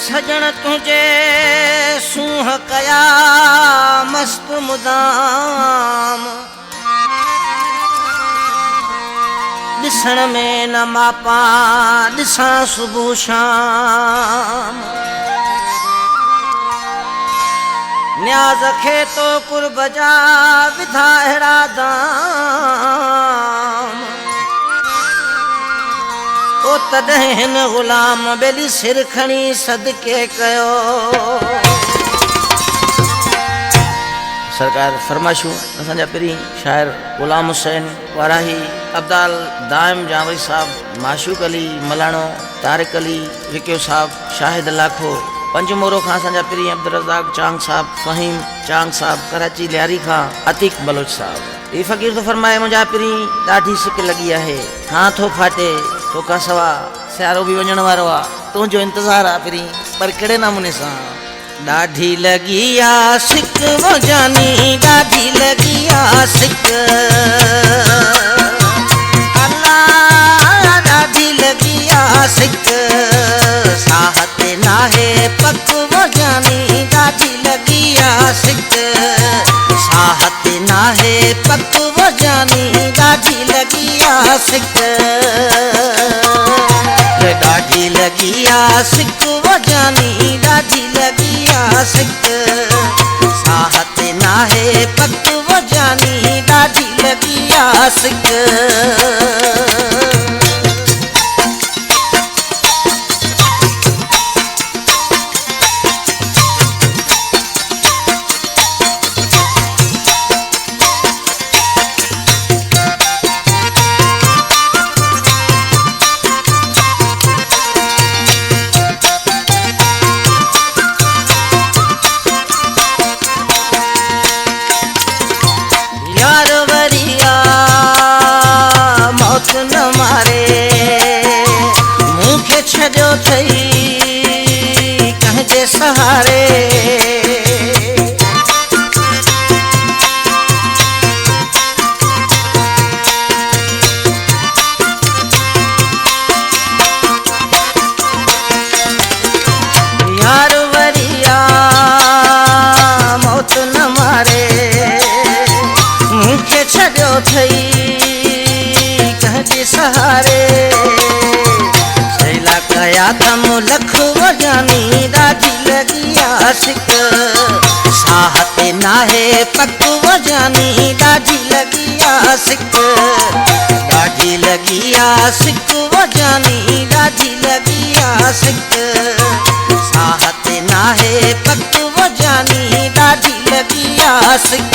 सजण तुझे सूह कया मस्त मुदाम दिसण में न मापा दिसा सुबह शाम न्याज खे तो कुर्ब जा विधा अहिड़ा दाम ओ तॾहिं हिन ग़ुलाम बेली सिर खणी सदके कयो। सरकार फरमाइशूं असांजा पहिरीं शाइर ग़ुलाम हुसैन वाराही अब्दाल दाइम जावई साहब माशूक अली मलाणो तारिक अली विकियो साहब शाहिद लाखो पंजमोरो खां असांजा पहिरीं अब्दुल रज़ाक चांग साहब फ़हीम चांग साहब कराची लियारी खां अतीक बलोच साहब। ये फ़कीर तो फरमाए मुंहिंजा पहिरीं ॾाढी सिक लगी है हाँ थो फाटे तो का सवा सियारो भी वञण वारो आहे तुंहिंजो इंतज़ार आहे पहिरीं पर कहिड़े नमूने सां। ॾाढी लगी आ सिक वो जानी ॾाढी लगी आ सिक अल्लाह ॾाढी लगी आ सिक साहत नाहे पक वो जानी ॾाढी लगी आ सिक साहत नाहे पक वो जानी ॾाढी लगी आ सिक ॾाढी लगी आ सिक वो जानी ॾाढी लगी आ सिक साहत नाहे पक वो जानी ॾाढी लगी आ सिक। छो थई कहजे सहारे यार वरिया मौत न मारे मुखे छो थई कहजे सहारे कया तम लख वो जानी ॾाढी लगी आ सिक साहत नाहे पक वो जानी ॾाढी लगी आ सिक ॾाढी लगी आ सिक वो जानी ॾाढी लगी आ सिक साहत नाहे पक वो जानी ॾाढी लगी आ सिक।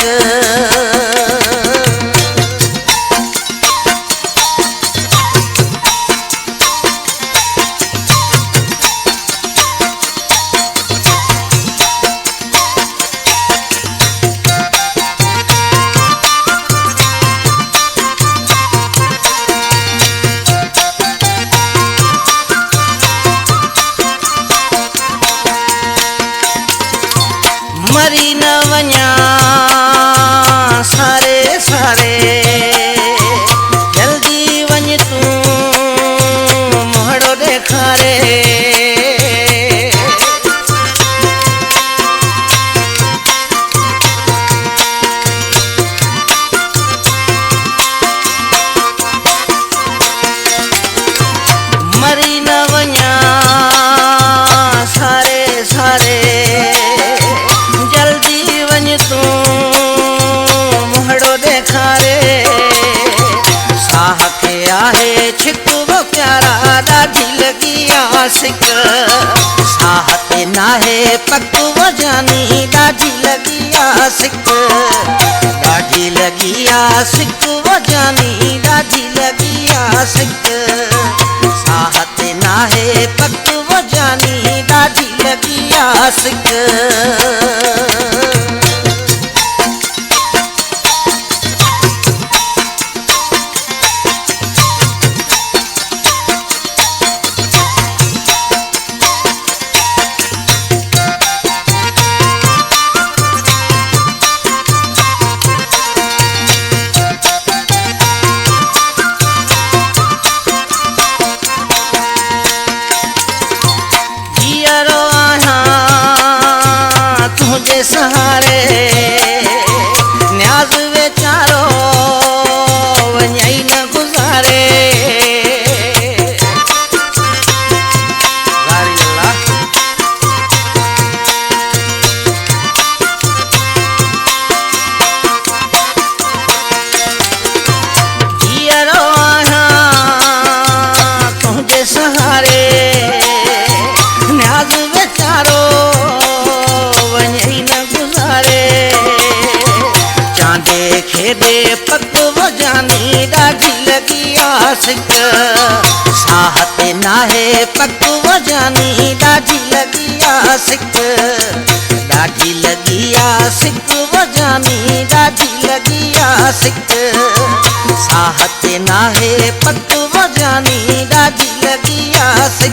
मरी न वञा सारे सारे जल्दी वञ तूं मोहड़ो ॾेखारे मरी न वञा सारे सारे मोहड़ो ॾेखारे साह के आहे छिक वो प्यारा ॾाढी लगी आ सिक साहत नाहे पक वो जानी ॾाढी लगी आ सिक ॾाढी लगी आ सिक वो जानी ॾाढी लगी आ सिक साहत नाहे पक वो जानी ॾाढी लगी आ सिक। जियरो तुझे सहारे न्याज वेचारो वञई न गुज़ारे। जीअरो आहियां तुझे सहारे न्याज वेचारो वञई न गुज़ारे। चांदे खेॾे पग वॼानी ॾाढी लॻी आसिक साह ते नाहे पग वॼानी ॾाढी लॻी आसिक ॾाढी लॻी आसिक वॼानी ॾाढी लॻी आसिक साह ते नाहे पग वॼानी ॾाढी लॻी आसिक।